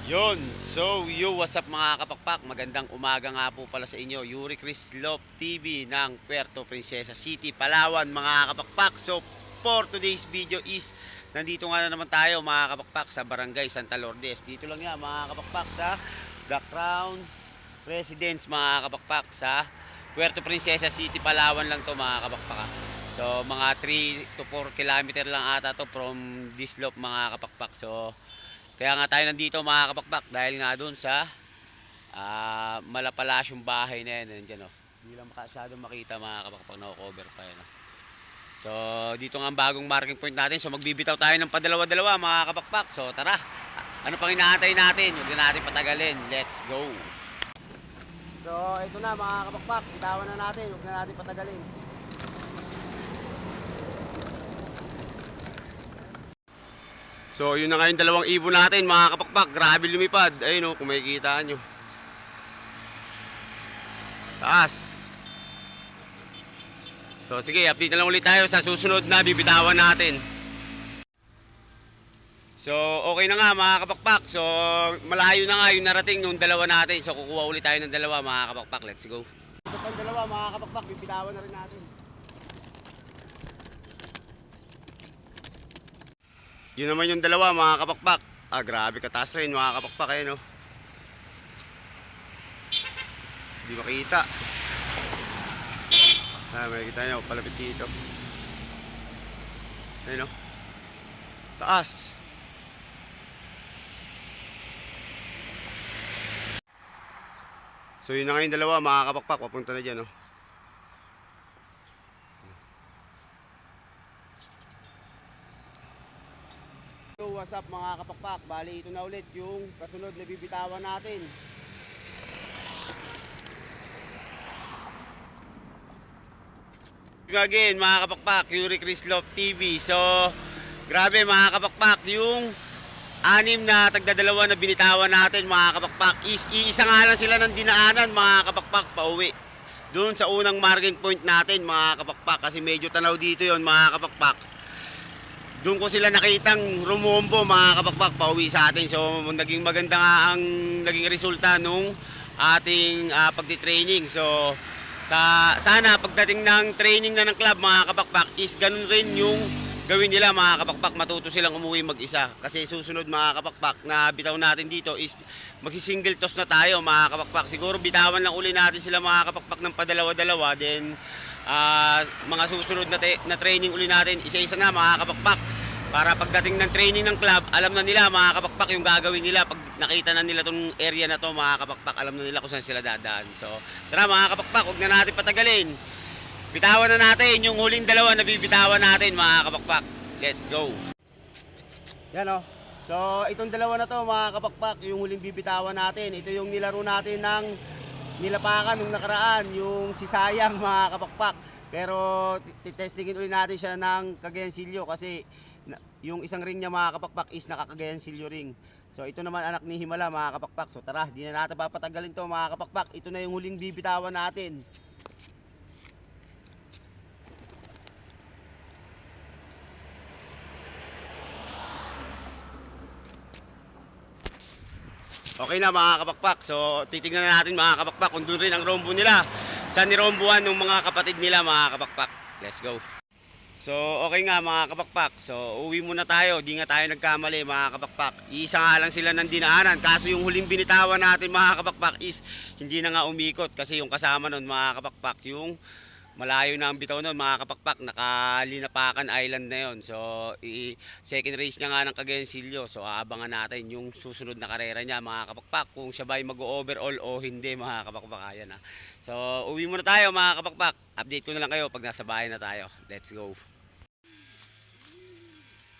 Yun, what's up mga kapakpak? Magandang umaga nga po pala sa inyo. Yuri Chris Love TV ng Puerto Princesa City, Palawan mga kapakpak. So, for today's video is, nandito nga na naman tayo mga kapakpak sa Barangay Santa Lourdes. Dito lang yan mga kapakpak sa The Crown Residence mga kapakpak sa Puerto Princesa City, Palawan lang to mga kapakpak. So, mga 3 to 4 kilometer lang ata to from this slope mga kapakpak. So, kaya nga tayo nandito mga kapakpak dahil nga doon sa malapalasyong bahay na yan. Nandiyan, oh. Hindi lang masyadong makita mga kapakpak, na cover pa yan. Oh. So dito nga ang bagong marking point natin. So magbibitaw tayo ng padalawa-dalawa mga kapakpak. So tara, ano pang inaantay natin? Huwag na natin patagalin. Let's go. So ito na mga kapakpak, bitawan na natin. Huwag na natin patagalin. So yun na nga yung dalawang ibon natin mga kapakpak. Grabe lumipad. Ayun, oh, kung makikita nyo. Taas. So sige, update na lang ulit tayo sa susunod na bibitawan natin. So okay na nga mga kapakpak. So malayo na nga yung narating nung dalawa natin. So kukuha ulit tayo ng dalawa mga kapakpak. Let's go. Ito pang dalawa mga kapakpak, bibitawan na rin natin. Yun naman yung dalawa mga kapakpak. Grabe kataas rin mga kapakpak eh, no? Hindi makita. Makikita nyo, palapit dito. Ayun, no? Taas. So yun na nga yung dalawa mga kapakpak, papunta na dyan, no? So what's up mga kapakpak, bali ito na ulit yung kasunod na bibitawan natin. Again mga kapakpak, Yuri Chris Love TV. So grabe mga kapakpak, yung anim na tagdadalawa na binitawan natin mga kapakpak is iisa nga lang sila ng dinaanan mga kapakpak pauwi doon sa unang marking point natin mga kapakpak, kasi medyo tanaw dito yon mga kapakpak. Doon ko sila nakitang rumombo mga kapakpak pauwi sa atin. So naging maganda nga ang naging resulta nung ating pagti-training. So sana pagdating ng training na ng club mga kapakpak is ganun rin yung gawin nila mga kapakpak, matuto silang umuwi mag-isa. Kasi susunod mga kapakpak na bitaw natin dito is magsi-single toss na tayo mga kapakpak. Siguro bitawan lang uli natin sila mga kapakpak ng padalawa-dalawa, then mga susunod na training uli natin isa-isa na mga kapakpak, para pagdating ng training ng club alam na nila mga kapakpak yung gagawin nila. Pag nakita na nila tong area na to mga kapakpak, alam na nila kung saan sila dadaan. So tara mga kapakpak, huwag na natin patagalin, bitawan na natin yung huling dalawa na bibitawan natin mga kapakpak. Let's go. Yan, oh. So itong dalawa na to mga kapakpak, yung huling bibitawan natin. Ito yung nilaro natin ng nilapakan nung nakaraan, yung si Sayang mga kapakpak. Pero titestingin ulit natin siya ng Cagayan Silyo kasi yung isang ring niya mga kapakpak is nakakagayan silyo ring. So ito naman anak ni Himala mga kapakpak. So tara, di na natin papatagalin to mga kapakpak. Ito na yung huling bibitawan natin. Okay na mga kapakpak. So titignan na natin mga kapakpak kung doon rin ang rombo nila. Saan nirombuhan ng mga kapatid nila mga kapakpak. Let's go. So okay nga mga kapakpak, so uwi muna tayo, di nga tayo nagkamali mga kapakpak. Isa nga lang sila ng dinaanan, kaso yung huling binitawan natin mga kapakpak is hindi na nga umikot, kasi yung kasama nun mga kapakpak, yung malayo na ang bitaw nun mga kapakpak, nakalinapakan island na yon. So second race niya nga ng Cagayan Silyo, so aabangan natin yung susunod na karera niya mga kapakpak, kung siya ba'y mag-overall o hindi mga kapakpak. Ayan, so uwi muna tayo mga kapakpak, update ko na lang kayo pag nasa bahay na tayo. Let's go.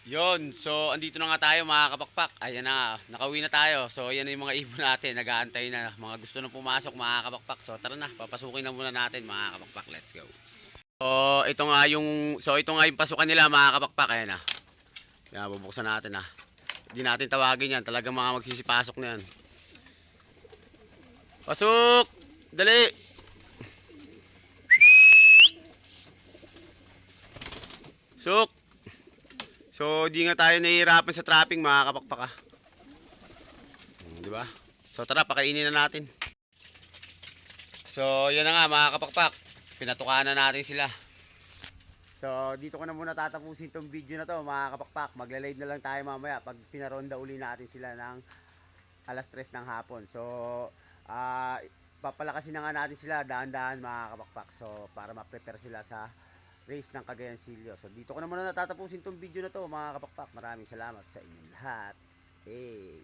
Yon, so andito na nga tayo mga kapakpak. Ayan na, nakauwi na tayo. So ayan na yung mga ibon natin, nag-aantay na. Mga gusto na pumasok mga kapakpak. So tara na, papasukin na muna natin mga kapakpak. Let's go. So ito nga yung pasukan nila mga kapakpak. Ayan na. Yan, bubuksan natin na. Hindi natin tawagin yan, talagang mga magsisipasok na yan. Pasok! Dali! Sok! So di nga tayo nahihirapan sa trapping mga kapakpak. Di ba? So tara, pakainin na natin. So, yan na nga mga kapakpak. Pinatukan na natin sila. So, dito ko na muna tatapusin tong video na to mga kapakpak. Magla-live na lang tayo mamaya pag pinaronda uli natin sila ng alas 3 ng hapon. So, papalakasin na nga natin sila dahan-dahan mga kapakpak. So, para ma-prepare sila sa race ng Cagayan Silio. So, dito ko na muna natatapusin tong video na to mga kapakpak. Maraming salamat sa inyong lahat. Hey!